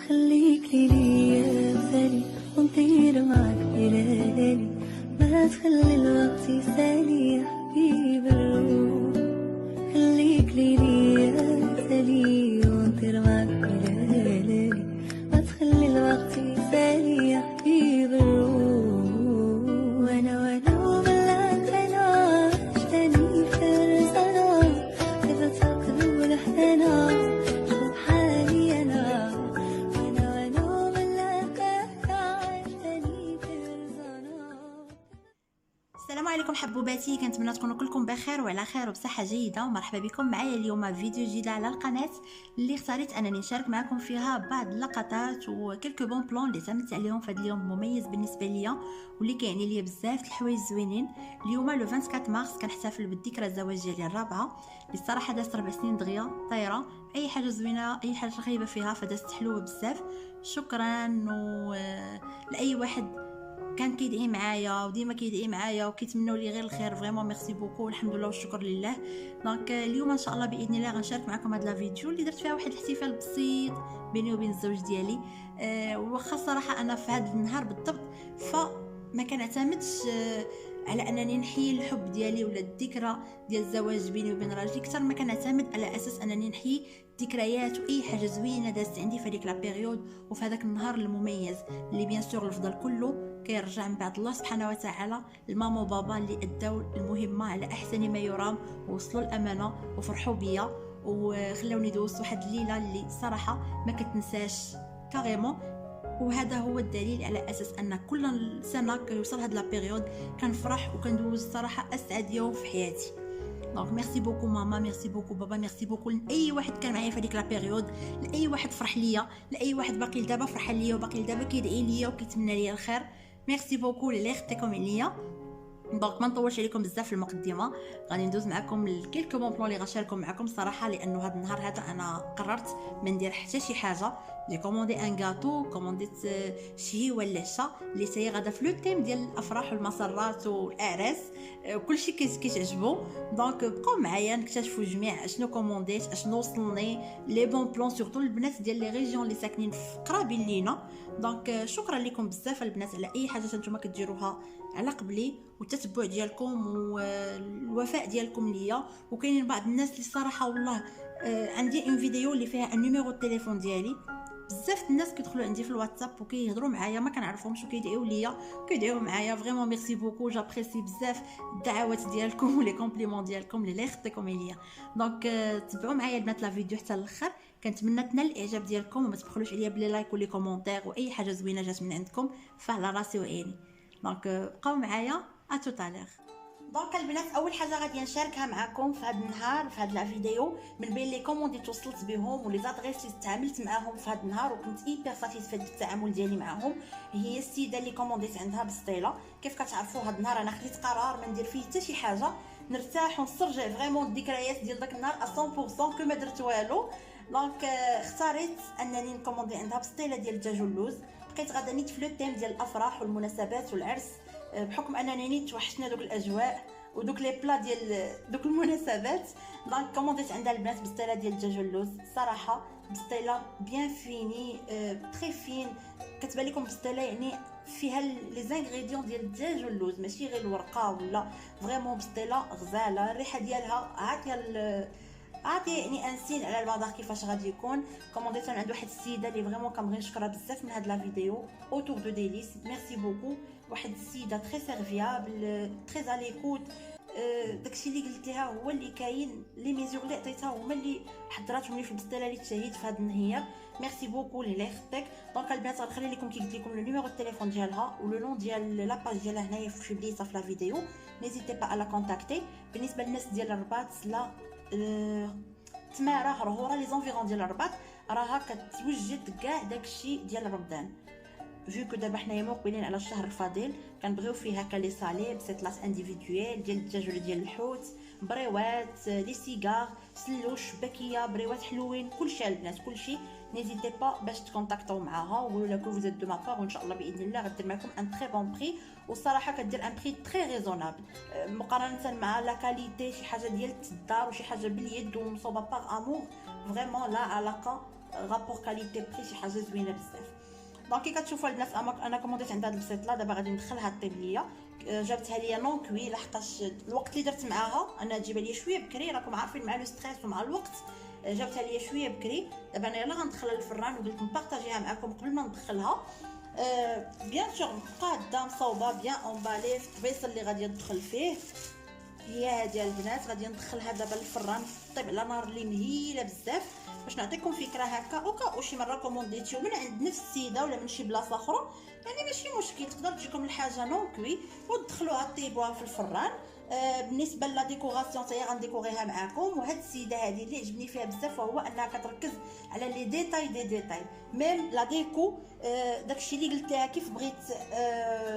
خليك ليا مثالي ونطير معاك ليالي، ما تخلي الوقت يسالي يا حبيب الروح. خليك ليا مثالي ونطير معاك ليالي، ما تخلي الوقت يسالي يا حبيب الروح. وانا وبالك انا عشتني فرسنا كذا تقدر لحنا شوف حالي انا. السلام عليكم حبوباتي، كنتمنى تكونوا كلكم بخير وعلى خير وبصحه جيده. ومرحبا بكم معايا اليوم فيديو جديد على القناه اللي اختاريت انني نشارك معكم فيها بعض اللقطات وكلكو بون بلان اللي تعملت عليهم في هذا اليوم المميز بالنسبه ليا واللي كيعني ليا بزاف الحوايج زوينين. اليوم لو 24 مارس كنحتفل بالذكرى الزواج ديالي الرابعه اللي الصراحه دازت 4 سنين دغيا طايره. اي حاجه زوينه اي حاجه خايبه فيها فدازت حلوه بزاف. شكرا لاي واحد كان كيدعي معايا وديما كيدعي معايا وكيتمنوا لي غير الخير. فريمون ميرسي بوكو الحمد لله والشكر لله. دونك اليوم ان شاء الله باذن الله غنشارك معكم هذا الفيديو اللي درت فيها واحد الاحتفال بسيط بيني وبين الزوج ديالي. واخا صراحه انا في هذا النهار بالضبط فما كنعتمدش على انني نحيي الحب ديالي ولا الذكرى ديال الزواج بيني وبين راجلي، اكثر ما كنعتمد على اساس انني نحيي ذكريات واي حاجه زوينه دازت عندي في هذيك لا بيريود وفي هذاك النهار المميز اللي بيان سور الفضل كله كيرجع من بعد الله سبحانه وتعالى لماما وبابا اللي اداو المهمه على احسن ما يرام ووصلوا الامانه وفرحوا بيا وخلاوني دوزت واحد الليله اللي صراحه ما كتنساش كاريمون. وهذا هو الدليل على اساس ان كل سنه كيوصل هاد لا بيريود كنفرح وكندوز صراحه اسعد يوم في حياتي. دونك ميرسي بوكو ماما، ميرسي بوكو بابا، ميرسي بوكو لاي واحد كان معايا في هذيك لا بيريود، لاي واحد فرح ليا، لاي واحد باقي لدابا فرحان ليا وباقي لدابا كيدعي ليا وكيتمنى ليا الخير. ميرسي بوكو اللي اختكم عليا. دونك ما نطولش عليكم بزاف في المقدمه، غادي ندوز معكم الكيلكو بون بلون اللي غنشاركهم معكم صراحه، لانه هذا النهار هذا انا قررت ما ندير حتى شي حاجه. جي كوموندي ان غاتو، كومونديت شي ولا عشا اللي سي غادا في لو تيم ديال الافراح والمسرات والاعراس، كلشي كيتعجبو. دونك بقاو معايا نكتشفوا جميع شنو كومونديت، اشنو وصلني لي بون بلون، سورتو البنات ديال لي ريجيون اللي ساكنين في قرابين لينا. دونك شكرا لكم بزاف البنات على اي حاجه نتوما كديروها على قبلي والتتبع ديالكم والوفاء ديالكم ليا. وكاينين بعض الناس اللي صراحه والله عندي اون فيديو اللي فيها النيميرو التليفون ديالي، بزاف الناس كيدخلوا عندي في الواتساب وكيهضروا معايا ما كنعرفهمش وكيدعيو ليا كيدعيو معايا. فريمون ميرسي بوكو، جابريسي بزاف الدعوات ديالكم ولي كومبليمون ديالكم اللي خطيكم عليا. دونك تبعوا معايا البنات لا فيديو حتى الاخر، كنتمنى تنال الاعجاب ديالكم وما تبخلوش عليا بلي لايك ولي كومونتير واي حاجه زوينه جات من عندكم فعلى راسي وعيني. دونك بقاو معايا ا توتالير. دونك البنات اول حاجه غادي نشاركها معكم في هذا النهار في هذا لا فيديو من بين لي كوموندي توصلت بهم ولي زادريس اللي تعاملت معاهم في هذا النهار وكنت ايبر ساتيسفيد بالتعامل ديالي معاهم. هي السيده اللي كومونديت عندها بسطيله. كيف كتعرفوا هذا النهار انا خديت قرار ما ندير فيه حتى شي حاجه، نرتاح ونسترجع فريمون الذكريات ديال داك النهار 100% كما درت والو. دونك اختاريت انني نكوموندي عندها بسطيله ديال الدجاج واللوز. بقيت غادا نيت في لو تيم ديال الافراح والمناسبات والعرس بحكم انني نيت توحشنا دوك الاجواء ودوك لي بلا ديال دوك المناسبات. دونك كومونديت عندها البنات بسطيله ديال الدجاج واللوز، صراحه بسطيله بيان فيني تري فين، كتبان لكم بسطيله يعني فيها لي زانغريديون ديال الدجاج واللوز ماشي غير الورقه ولا فريمون بسطيله غزاله. الريحه ديالها عاطيه يعني انسين على البادار كيفاش غادي يكون. كومونديت عند واحد السيده اللي فريمون كنبغي نشكرها بزاف من هاد لا فيديو اوتور دو ديليس، ميرسي بوكو. واحد السيده تري سيرفيابل تري اليكوت، داكشي اللي قلت لها هو اللي كاين، لي ميزور اللي عطيتها هما اللي حضراتهم لي في البسطيله اللي تشهيت في هذا النهار. ميرسي بوكو لي خطيك. دونك البنات غنخلي لكم كي قلت لكم لو نيميرو التليفون ديالها ولو نون ديال لاباج ديالها هنايا في بليصه في لا فيديو، نيزيتي با على كونتاكتي. بالنسبه للناس ديال الرباط لا تماره رهوره لي زونفيرون ديال الرباط راها كتوجد كاع داكشي ديال رمضان. فيو دابا حنايا مقبلين على الشهر الفضيل كنبغيو فيه هكا لي صاليب سيطلات انديفيدويل ديال الدجاج ولا ديال الحوت، بريوات، لي سيجار، سلوش، باكيه، بريوات حلوين، كلشي البنات كلشي. نيزيتي با باش تكونتاكطوا معاها وقولوا لها كو فوزيت دو ما بار وان شاء الله باذن الله غدير معكم ان تري بون بري. والصراحه كدير ان بري تري ريزونابل مقارنه مع لا كاليتي شي حاجه ديال الدار وشي حاجه باليد ومصوبه باغ امور. فريمون لا علاقه غابور كاليتي بري شي حاجه زوينه بزاف. دونك كي كتشوفوا البنات انا كومونديت عند هاد البسيطله، دابا غادي ندخلها طيب ليا. جابتها ليا نون كوي لحقاش الوقت اللي درت معاها انا جيبها ليا شويه بكري، راكم عارفين مع لو ستريس ومع الوقت جابتها ليا شويه بكري. دابا انا يلاه غندخلها للفران وقلت نبارطاجيها معكم قبل ما ندخلها. بيان سور قاده مصوبه بيان اونبالي في الطبيصه اللي غادي ندخل فيه. هي هادي البنات غادي ندخلها دابا للفران طيب على نار اللي مهيله بزاف، باش نعطيكم فكره هكا اوكا شي مره كومونديتيو من عند نفس السيده ولا من شي بلاصه اخرى، يعني ماشي مشكل، تقدر تجيكم الحاجه نون كوي وتدخلوها طيبوها في الفران. بالنسبه لا ديكوراسيون تاهي غنديكوريها معكم. وهاد السيده هذه اللي عجبني فيها بزاف وهو انها كتركز على لي ديتاي ميم لا ديكو. داكشي اللي قلت لها كيف بغيت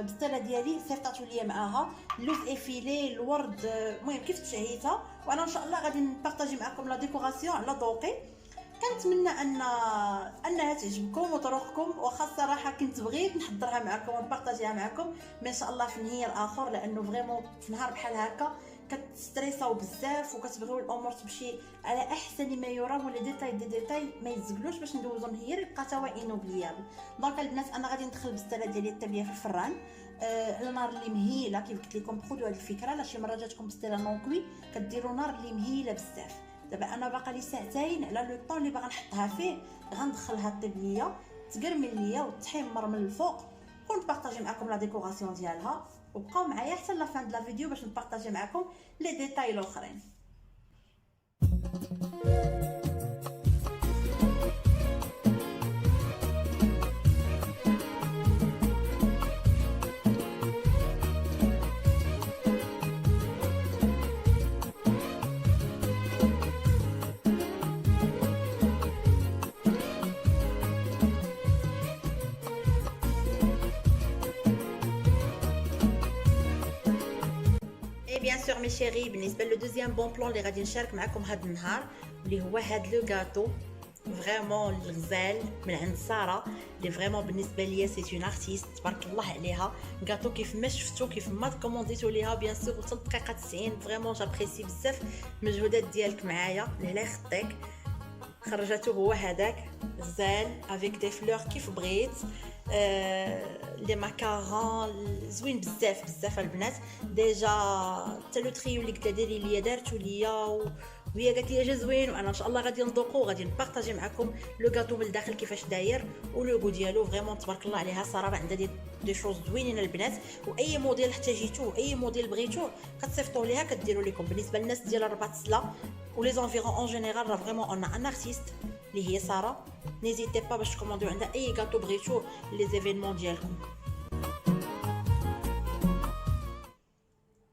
بالصاله ديالي صيفطاتو ليا معاها اللوز افيلي الورد، المهم كيف تشهيتها. وانا ان شاء الله غادي نبارطاجي معكم لا ديكوراسيون على ذوقي. كنتمنى انها تعجبكم وتروقكم، واخا الصراحه كنت بغيت نحضرها معكم ونبارطاجيها معكم، ما شاء الله في نهار اخر، لانه فريمون في نهار بحال هكا كتستريساو بزاف وكتبغيو الامور تمشي على احسن ما يرام، ولا ديتاي ما يتزقلوش باش ندوزو نهير يبقى تا هو انوبليابل. دونك البنات انا غادي ندخل بالساله ديالي الطابيه في الفران على نار اللي مهيله. كيف قلت لكم خذوا هذه الفكره، لا شي مره جاتكم بالساله نون كوي كديروا نار اللي مهيله بزاف. دابا انا باقا لي ساعتين على لو طون اللي باغا نحطها فيه، غندخلها طيب ليا تقرمل ليا وتحمر من الفوق، ونبارطاجي معكم لا ديكوراسيون ديالها. وبقاو معايا حتى لا فان د لا فيديو باش نبارطاجي معكم لي ديتاي الاخرين. بيان سور مي شيري، بالنسبه لو دوزيام بون بلون اللي غادي نشارك معكم هذا النهار اللي هو هذا لو غاتو فريمون الغزال من عند ساره، اللي فريمون بالنسبه ليا سي اون ارتيست تبارك الله عليها. غاتو كيف ما شفتو كيف ما كومونديتو ليها بيان سور وصل الدقيقه 90، فريمون جابريسي بزاف المجهودات ديالك معايا، لهلا يخطيك. خرجته هو هذاك غزال افيك دي فلور كيف بغيت. لي ماكارون زوين بزاف البنات. ديجا حتى لو تريو اللي قلت ديري ليا دارتو ليا وهي قالت لي جا زوين، وانا ان شاء الله غادي نذوقو وغادي نبارطاجي معكم لو غاتو من الداخل كيفاش داير ولوغو ديالو. فريمون تبارك الله عليها ساره، عندها دي شوز زوينين البنات. واي موديل احتاجيتوه اي موديل بغيتوه كتصيفطوا ليها كديروا لكم. بالنسبه للناس ديال الرباط سلا ولي زونفيرون اون جينيرال راه فريمون اون ان ارتيست اللي هي ساره. نيزيتي با باش تكومونديو عندها اي غاتو بغيتوه لي زيفينمون ديالكم.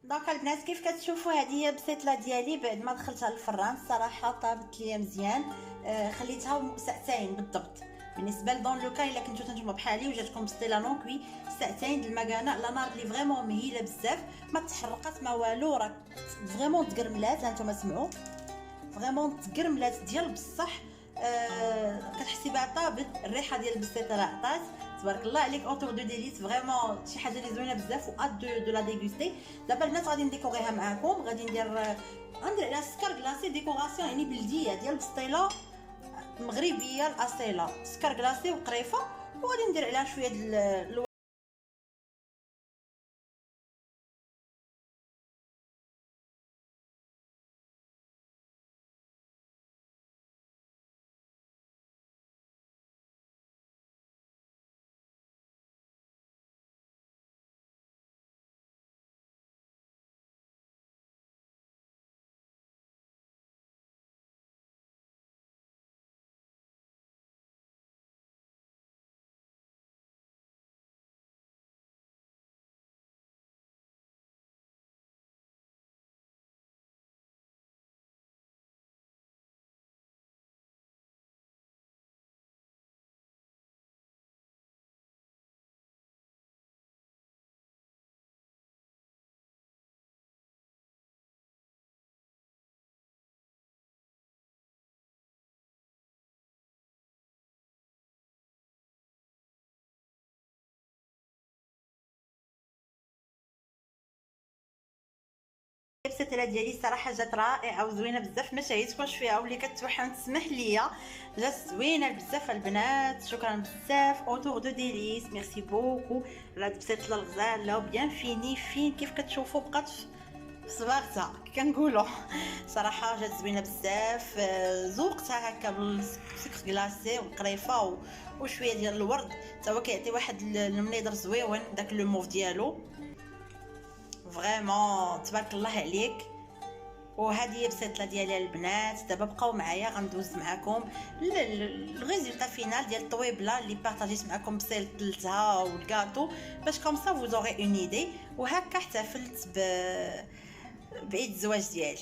دونك البنات كيف كتشوفوا هذه هي البسيطله ديالي بعد ما دخلتها للفران. الصراحه طابت ليا مزيان، خليتها ساعتين بالضبط. بالنسبه لدون لوكا الا كنتو نتوما بحالي وجاتكم بسطيله نون كوي ساعتين د المكانه على نار اللي فريمون مهيله بزاف، ما تحرقات ما والو، راه فريمون تقرملات. هانتوما سمعوا فريمون تقرملات ديال بصح. كتحسي بها طابت، الريحه ديال البسيطه راه عطات تبارك الله عليك. اوتور دو ديليس فريمون شي حاجه اللي زوينه بزاف و اد دو لا ديغوستي. دابا البنات غادي نديكوريها معاكم، غادي ندير عليها سكر كلاصي ديكوراسيون يعني بلديه ديال البسطيله مغربيه الاصيله، سكر كلاصي وقريفه، وغادي ندير عليها شويه د البساتره ديالي صراحه جات رائعه وزوينه بزاف، ما شهيتكمش فيها واللي كتوحم تسمح ليا، جات زوينه بزاف البنات. شكرا بزاف اوتور دو ديليس، ميرسي بوكو على هاد البساتله الغزاله وبيان فين كيف كتشوفوا بقات صباغتها كنقولوا. صراحه جات زوينه بزاف، ذوقتها هكا بالسكر كلاصي والقريفه وشويه ديال الورد، حتى هو كيعطي واحد المنيضر زويون داك لو موف ديالو. فريمون تبارك الله عليك. وهذه هي البساتله ديالي البنات. دابا بقاو معايا غندوز معكم الريزلتا فينال ديال الطويبله اللي بارطاجيت معكم بسلتها والكاطو باش كوم سا فوز اوري اون ايدي. وهكا احتفلت بعيد الزواج ديالي.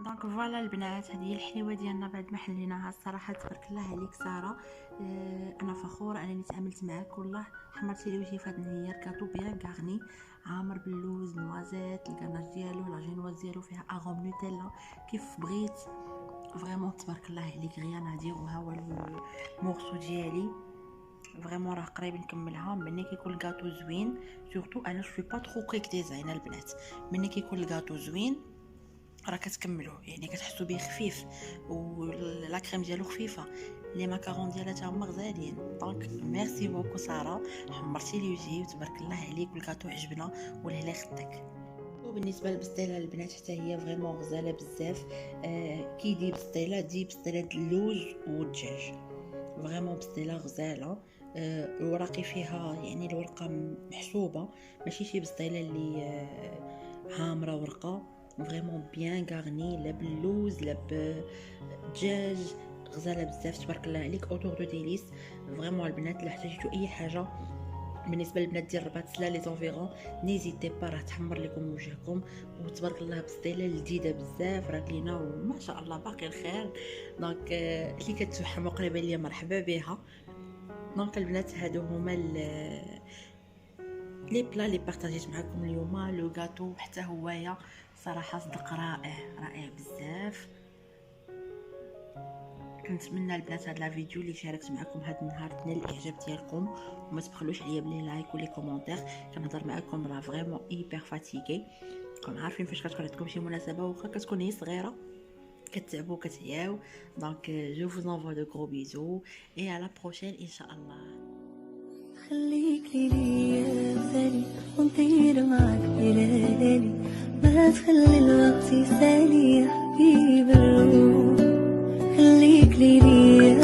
دونك فوالا البنات، هذه هي الحليوه ديالنا بعد ما حليناها. الصراحه تبارك الله عليك ساره، انا فخوره انني تعاملت معاك والله. حمرتي لي وجهي في هذا النهار. كاتو بيان كاغني، عامر باللوز، نوازيت، الكناج ديالو، لا جينواز ديالو فيها اغوم نوتيلا كيف بغيت. فريمون تبارك الله عليك. غير نادير وها هو المورسو ديالي فريمون راه قريب نكملها. ملي كيكون الكاطو زوين سورتو انا شوي با ترو كيك ديزاين البنات، ملي كيكون الكاطو زوين راه كتكملوا يعني كتحسوا به خفيف ولا كريم ديالو خفيفه، لي ماكارون ديالها تا هما غزالين. دونك ميرسي بوكو ساره، حمرتي لي وجهي وتبارك الله عليك والكاطو عجبنا والهلا يخدك. وبالنسبه للبسطيله البنات حتى هي فريمون غزاله بزاف. كي دي بسطيله دي بسطيله اللوز والدجاج، فريمون بسطيله غزاله. الوراقي فيها يعني الورقه محسوبه، ماشي شي بسطيله اللي عامره ورقه. فريمون بيان غارني، لا باللوز لا بدجاج، غزاله بزاف تبارك الله عليك. اوتور دو ديليس. فريمون البنات الا احتاجيتو اي حاجه بالنسبه للبنات ديال الرباط لا لي زونفيرون نيزيتي با، راه تحمر لكم وجهكم. وتبارك الله بسطيله لذيذه بزاف راه لينا وما شاء الله باقي الخير. دونك اللي كتوحم وقريبه ليا مرحبا بها. دونك البنات هادو هما لي بلا اللي بارطاجيت معكم اليوم. لو غاتو حتى هوايا صراحه صدق رائع بزاف. كنتمنى البنات هاد لا فيديو اللي شاركت معكم هاد النهار تنال الاعجاب ديالكم، وما تبخلوش عليا بلي لايك ولي كومونتير. كنهضر معكم راه فريمون ايبر فاتيكي، كون عارفين فاش كتكون عندكم شي مناسبه واخا كتكون هي صغيره كتعبوا كتعياو. دونك جو فوز انفوا دو غرو بيزو اي على بروشين ان شاء الله. خليك ليا ثاني ونطير معك بليالي، ما تخلي الوقت يسالي يا حبيب الروح. خليك ليا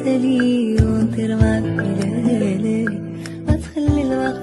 ثاني ليالي ونطير معاك في ليالي ما تخلي الوقت